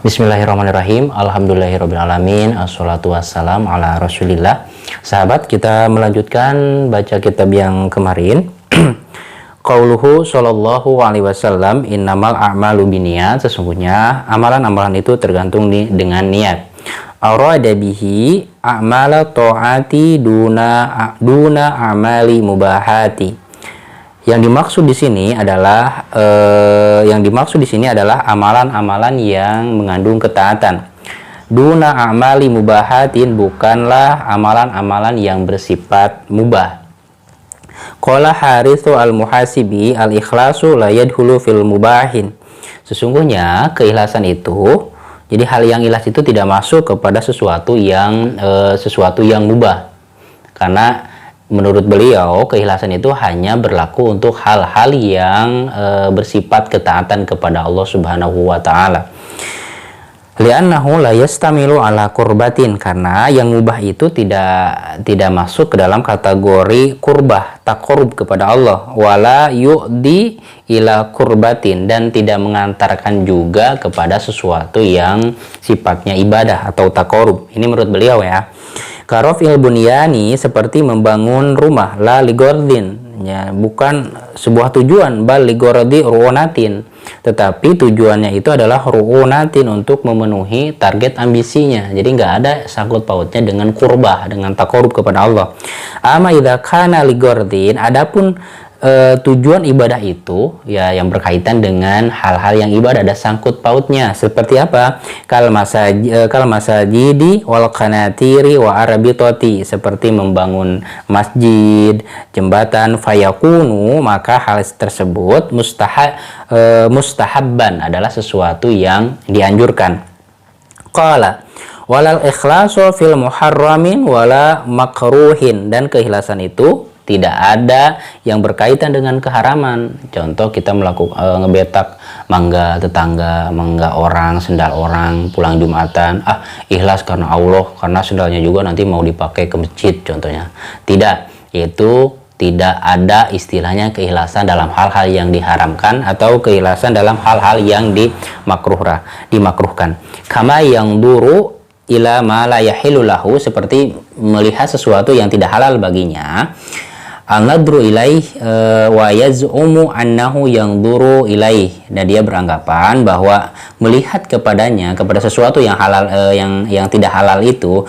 Bismillahirrahmanirrahim. Alhamdulillahirrabbilalamin. Assalatu wassalam ala rasulillah. Sahabat, kita melanjutkan baca kitab yang kemarin. Qauluhu sallallahu alaihi wasallam, innamal a'malu binniyat. Sesungguhnya amalan-amalan itu tergantung dengan niat. Arada bihi a'mala ta'ati duna amali mubahati. Yang dimaksud di sini adalah amalan-amalan yang mengandung ketaatan. Duna amali mubahatin, bukanlah amalan-amalan yang bersifat mubah. Qala Haritsu al-Muhasibi, al-ikhlasu la yadkhulu fil mubahin. Sesungguhnya keikhlasan itu, jadi hal yang ikhlas itu tidak masuk kepada sesuatu yang mubah. Karena menurut beliau, keikhlasan itu hanya berlaku untuk hal-hal yang bersifat ketaatan kepada Allah Subhanahu wa taala. Li'annahu la yastamilu ala qurbatin, karena yang mubah itu tidak masuk ke dalam kategori kurbah, taqarrub kepada Allah, wala yu'di ila qurbatin, dan tidak mengantarkan juga kepada sesuatu yang sifatnya ibadah atau taqarrub. Ini menurut beliau ya. Karofil bunyani, seperti membangun rumah, la ligordin, ya, bukan sebuah tujuan, bal ligordi ru'unatin, tetapi tujuannya itu adalah ru'unatin, untuk memenuhi target ambisinya. Jadi nggak ada sangkut pautnya dengan kurbah, dengan taqarrub kepada Allah. Ama idza kana ligordin, adapun tujuan ibadah itu ya yang berkaitan dengan hal-hal yang ibadah, ada sangkut pautnya. Seperti apa? Kal masajidi wal qanatiri wa arabitoti, seperti membangun masjid, jembatan, fayakunu, maka hal tersebut mustahabban, adalah sesuatu yang dianjurkan. Qala walal ikhlasu fil muharramin wala makruhin, dan keikhlasan itu tidak ada yang berkaitan dengan keharaman. Contoh, kita melakukan ngebetak mangga tetangga, mangga orang, sendal orang, pulang Jumatan, ikhlas karena Allah, karena sendalnya juga nanti mau dipakai ke masjid contohnya. Tidak, itu tidak ada istilahnya keikhlasan dalam hal-hal yang diharamkan atau keikhlasan dalam hal-hal yang dimakruhkan. Kama yang duru ila ma la yahilu lahu, seperti melihat sesuatu yang tidak halal baginya. An-nadru ilaih wa yaz'umu annahu yanzuru ilaih, dan dia beranggapan bahwa melihat kepada sesuatu yang halal, yang tidak halal itu,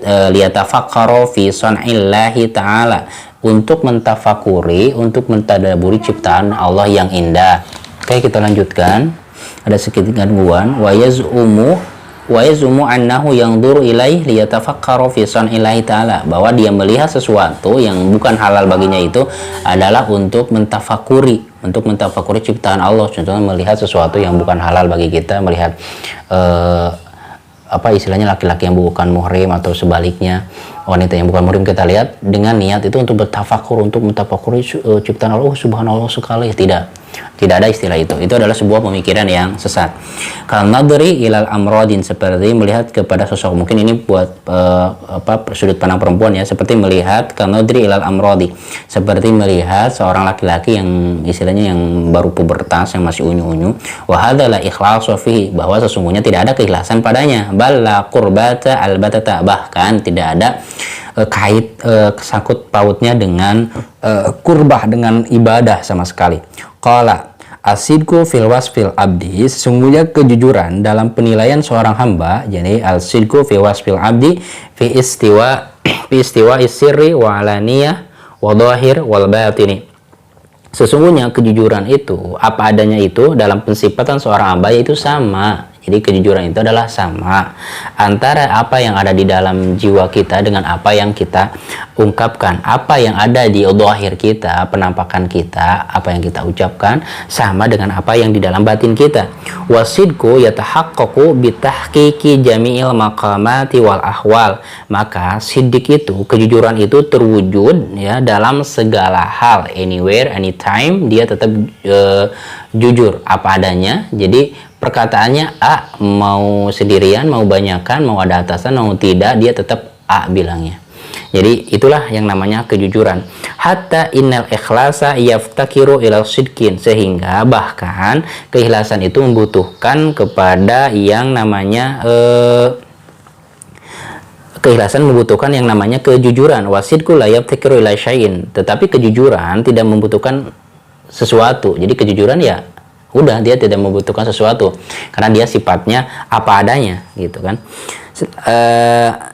liyatafakkara fi sun'illahi ta'ala, untuk mentafakuri, untuk mentadaburi ciptaan Allah yang indah. Oke, kita lanjutkan. Ada sedikit gangguan. Wa yazumu annahu yanzuru ilaih liyatafakkara fi sun'illahi ta'ala, bahwa dia melihat sesuatu yang bukan halal baginya itu adalah untuk mentafakuri ciptaan Allah. Contohnya melihat sesuatu yang bukan halal bagi kita, melihat istilahnya laki-laki yang bukan muhrim, atau sebaliknya wanita yang bukan muhrim, kita lihat dengan niat itu untuk bertafakur, untuk mentafakuri ciptaan Allah. Subhanallah sekali. Tidak ada istilah itu. Itu adalah sebuah pemikiran yang sesat. Kal nadri ilal amrodin, seperti melihat kepada sosok, mungkin ini buat sudut pandang perempuan ya, seperti melihat kal nadri ilal amrodi, seperti melihat seorang laki-laki yang istilahnya yang baru pubertas, yang masih unyu-unyu. Wa hadza la ikhlasu fihi, bahwa sesungguhnya tidak ada keikhlasan padanya. Bal la qurbata albatata, bahkan tidak ada sangkut pautnya dengan kurbah, dengan ibadah sama sekali. Qala asidku fil wasfil abdi, sesungguhnya kejujuran dalam penilaian seorang hamba. Jadi al-sidku fil wasfil abdi fi istiwa sirri wa alaniyah wa dhahir wal batini. Sesungguhnya kejujuran itu, apa adanya itu dalam pensifatan seorang hamba, yaitu sama. Jadi kejujuran itu adalah sama antara apa yang ada di dalam jiwa kita dengan apa yang kita ungkapkan. Apa yang ada di dhahir kita, penampakan kita, apa yang kita ucapkan, sama dengan apa yang di dalam batin kita. Wasidku yatahaqqaqu bitahqiqi jami'il maqamati wal ahwal. Maka sidik itu, kejujuran itu terwujud ya dalam segala hal, anywhere, anytime, dia tetap jujur apa adanya. Jadi perkataannya mau sendirian, mau banyakan, mau ada atasan, mau tidak, dia tetap bilangnya. Jadi itulah yang namanya kejujuran. Hatta innal ikhlasa yaftakiru ila sidqin, sehingga bahkan keikhlasan itu membutuhkan kepada yang namanya keikhlasan membutuhkan yang namanya kejujuran. Wasidku la yaftakiru ila syai'in, tetapi kejujuran tidak membutuhkan sesuatu. Jadi kejujuran ya udah, dia tidak membutuhkan sesuatu karena dia sifatnya apa adanya gitu kan.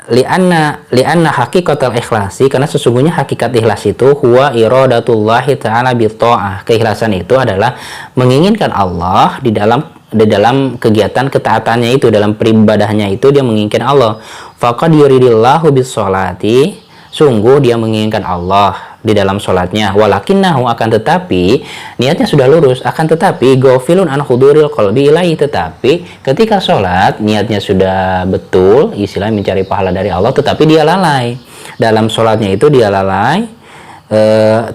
Lianna hakikatul ikhlasi, karena sesungguhnya hakikat ikhlas itu huwa iradatullahi ta'ala bi ta'ah. Keikhlasan itu adalah menginginkan Allah di dalam kegiatan ketaatannya itu, dalam peribadahnya itu dia menginginkan Allah. Faqad yuridillahu bis sholati, sungguh dia menginginkan Allah di dalam sholatnya. Walakinnahu, akan tetapi niatnya sudah lurus, akan tetapi ghafilun an huduril qalbi ilaihi, tetapi ketika sholat niatnya sudah betul, istilah mencari pahala dari Allah, tetapi dia lalai dalam sholatnya itu, dia lalai,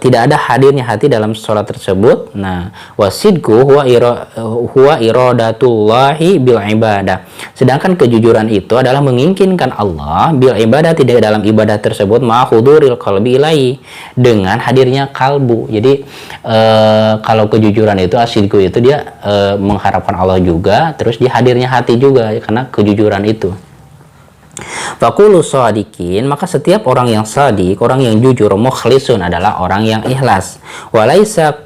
tidak ada hadirnya hati dalam sholat tersebut. Nah, wasidku huwa iradatullahi bil ibadah, sedangkan kejujuran itu adalah menginginkan Allah bil ibadah, tidak dalam ibadah tersebut ma'huduril qalbi ilaihi, dengan hadirnya kalbu. Jadi kalau kejujuran itu asidku itu dia mengharapkan Allah juga, terus dia hadirnya hati juga karena kejujuran itu. Faqulu shadiqin, maka setiap orang yang shadiq, orang yang jujur, mukhlisun adalah orang yang ikhlas. Walaisa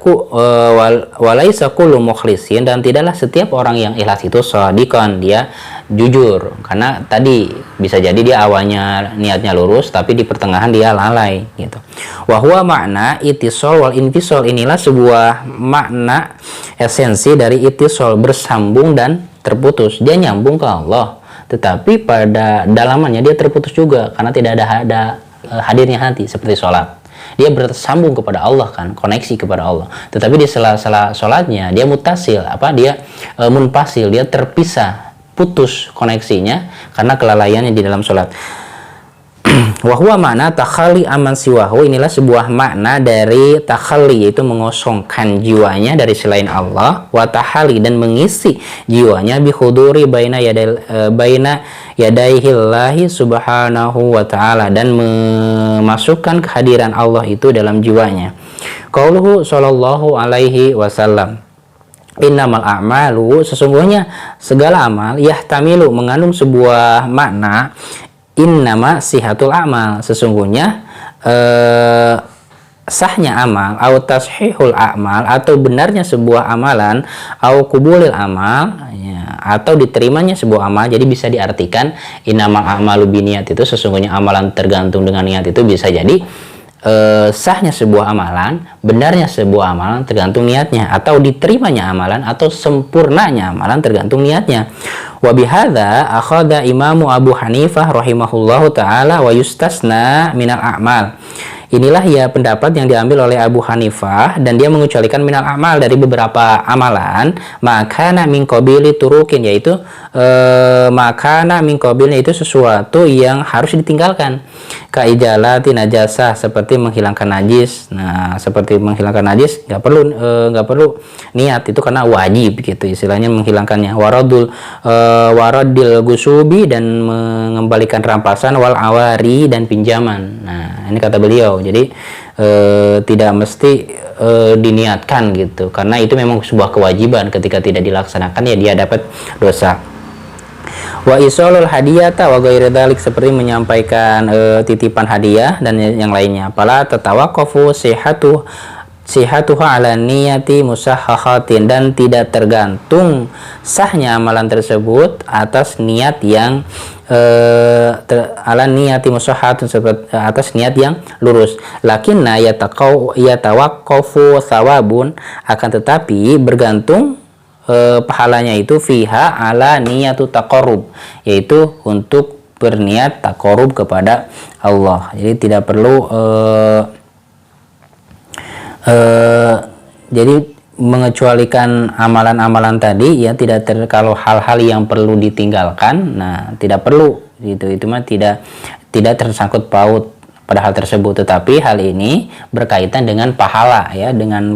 kullu mukhlisin, dan tidaklah setiap orang yang ikhlas itu shadiqan, dia jujur. Karena tadi bisa jadi dia awalnya niatnya lurus tapi di pertengahan dia lalai gitu. Wa huwa makna ittisal wal infisal, inilah sebuah makna esensi dari ittisal, bersambung dan terputus. Dia nyambung ke Allah, tetapi pada dalamannya dia terputus juga karena tidak ada hadirnya hati, seperti sholat. Dia bersambung kepada Allah kan, koneksi kepada Allah. Tetapi di sela-sela sholatnya dia mutasil, dia munfasil, dia terpisah, putus koneksinya karena kelalaiannya di dalam sholat. Wahwa makna takhali aman siwahu, inilah sebuah makna dari takhali, yaitu mengosongkan jiwanya dari selain Allah, wa tahali, dan mengisi jiwanya bihuduri baina yadaihillahi subhanahu wa ta'ala, dan memasukkan kehadiran Allah itu dalam jiwanya. Qauluhu sallallahu alaihi wasallam, innamal a'malu, sesungguhnya segala amal, yahtamilu, mengandung sebuah makna, innama sihatul amal, sesungguhnya sahnya amal, au tashihul amal, atau benarnya sebuah amalan, au kubulil amal, ya, atau diterimanya sebuah amal. Jadi bisa diartikan innamal a'malu biniyat, itu sesungguhnya amalan tergantung dengan niat, itu bisa jadi sahnya sebuah amalan, benarnya sebuah amalan tergantung niatnya, atau diterimanya amalan atau sempurnanya amalan tergantung niatnya. Wa bihadza akhadha Imamu Abu Hanifah rahimahullahu taala wa yustasna minal a'mal. Inilah ya pendapat yang diambil oleh Abu Hanifah, dan dia mengecualikan minal amal, dari beberapa amalan, makana min qabili turukin, yaitu makana min qabilnya itu sesuatu yang harus ditinggalkan, kaijalati najasah, seperti menghilangkan najis. Nah, seperti menghilangkan najis nggak perlu niat, itu karena wajib gitu istilahnya menghilangkannya. Waradil gusubi, dan mengembalikan rampasan, wal awari, dan pinjaman. Nah, ini kata beliau, jadi tidak mesti diniatkan gitu, karena itu memang sebuah kewajiban, ketika tidak dilaksanakan ya dia dapat dosa. Wa isolul hadiyata wa ghairi dzalik, seperti menyampaikan titipan hadiah dan yang lainnya. Pala tatawaqafu sihatuha ala niyati musahhahatin, dan tidak tergantung sahnya amalan tersebut atas niat yang ala niyati musahhahatin, atas niat yang lurus. Lakinna yatawaqqafu thawabun, akan tetapi bergantung pahalanya itu fiha ala niyatu taqarrub, yaitu untuk berniat taqarrub kepada Allah. Jadi tidak perlu jadi mengecualikan amalan-amalan tadi ya, tidak kalau hal-hal yang perlu ditinggalkan, nah tidak perlu gitu, itu mah tidak tersangkut paut pada hal tersebut. Tetapi hal ini berkaitan dengan pahala ya, dengan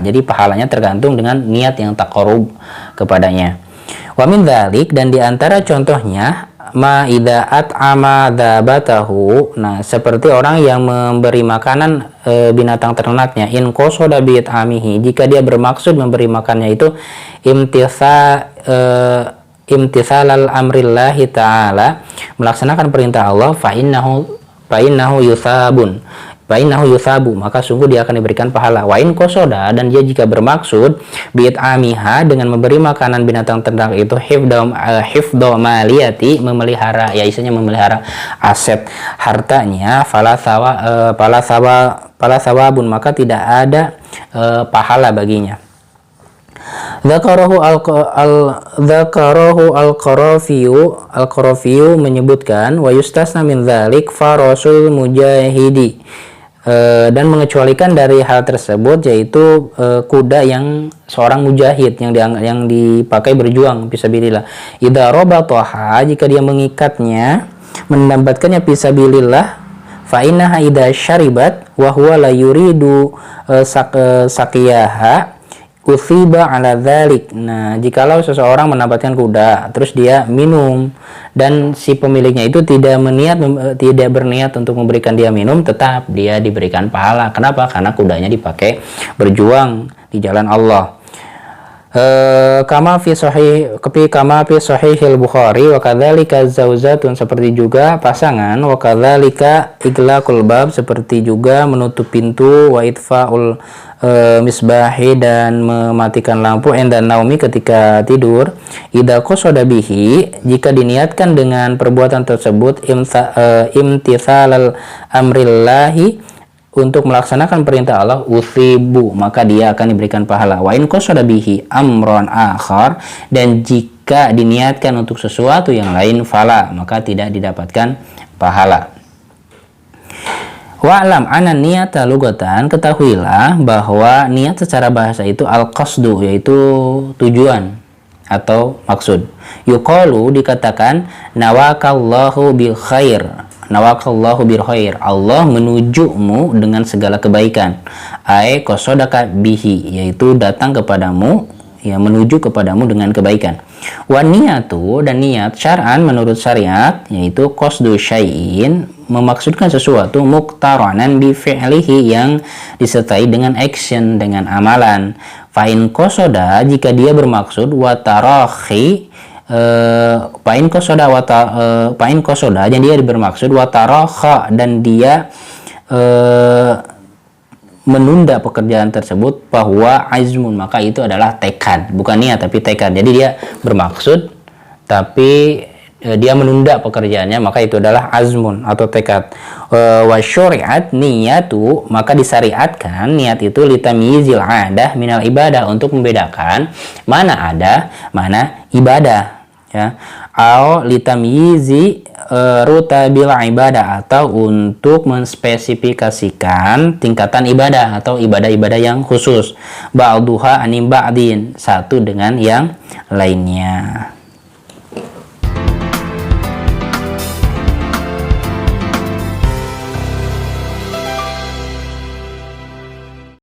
jadi pahalanya tergantung dengan niat yang taqarrub kepadanya. Wa min dzalik, dan diantara contohnya ma idza at'ama dzabatahu. Nah, seperti orang yang memberi makanan binatang ternaknya, in qasada bi it'amihi, jika dia bermaksud memberi makannya itu imtithalal amrillahi ta'ala, melaksanakan perintah Allah, fa innahu yusabu, maka sungguh dia akan diberikan pahala. Wa in qasoda, dan dia jika bermaksud bi'amiha, dengan memberi makanan binatang ternak itu hifdha maliyati, memelihara, ya istilahnya memelihara aset hartanya, fala sawabun, maka tidak ada pahala baginya. Dzakarahu al-Qarafiyu menyebutkan, wa yustasna min dzalik farasul mujahidi, dan mengecualikan dari hal tersebut yaitu kuda yang seorang mujahid yang dipakai berjuang fisabilillah. Idza rabataha, jika dia mengikatnya, menambatkannya fisabilillah, fa innaha idza syaribat wa huwa la yuridu saqiyaha usiba ala dzalik. Nah, jikalau seseorang menambatkan kuda terus dia minum dan si pemiliknya itu tidak berniat untuk memberikan dia minum, tetap dia diberikan pahala. Kenapa? Karena kudanya dipakai berjuang di jalan Allah. Kama fi sahihil Bukhari, wa kadzalika zauzatun, seperti juga pasangan, wa kadzalika iglaqul bab, seperti juga menutup pintu, wa itfaul misbahi, dan mematikan lampu, dan naumi, ketika tidur, idza qasada bihi, jika diniatkan dengan perbuatan tersebut imtithalal amrillahi, untuk melaksanakan perintah Allah, usibu, maka dia akan diberikan pahala. Wa in qasada bihi amron akhar, dan jika diniatkan untuk sesuatu yang lain, fala, maka tidak didapatkan pahala. Wa'lam anna niyata lugatan, ketahuilah bahwa niat secara bahasa itu al-qasdu, yaitu tujuan atau maksud. Yuqalu, dikatakan nawakallahu bil khair, nawakallahu bil khair, Allah menujumu dengan segala kebaikan. Ai qasodaka bihi, yaitu datang kepadamu, ya, menuju kepadamu dengan kebaikan. Wa niyatu, dan niat syar'an menurut syariat, yaitu qasdu syai'in, memaksudkan sesuatu, muqtaranan bi fi'lihi, yang disertai dengan action, dengan amalan. Fa in qasada, jika dia bermaksud, wa tarahi, pain kosoda, yang dia bermaksud wataroha, dan dia menunda pekerjaan tersebut, bahwa azmun, maka itu adalah tekad, bukan niat tapi tekad. Jadi dia bermaksud tapi dia menunda pekerjaannya, maka itu adalah azmun atau tekad. Wa syuri'at niyatu, maka disyariatkan niat itu litamyizil adah minal ibadah, untuk membedakan mana ada, mana ibadah, ya, au litamyizi rutabil ibadah, atau untuk menspesifikasikan tingkatan ibadah atau ibadah-ibadah yang khusus, ba'duha anim ba'din, satu dengan yang lainnya.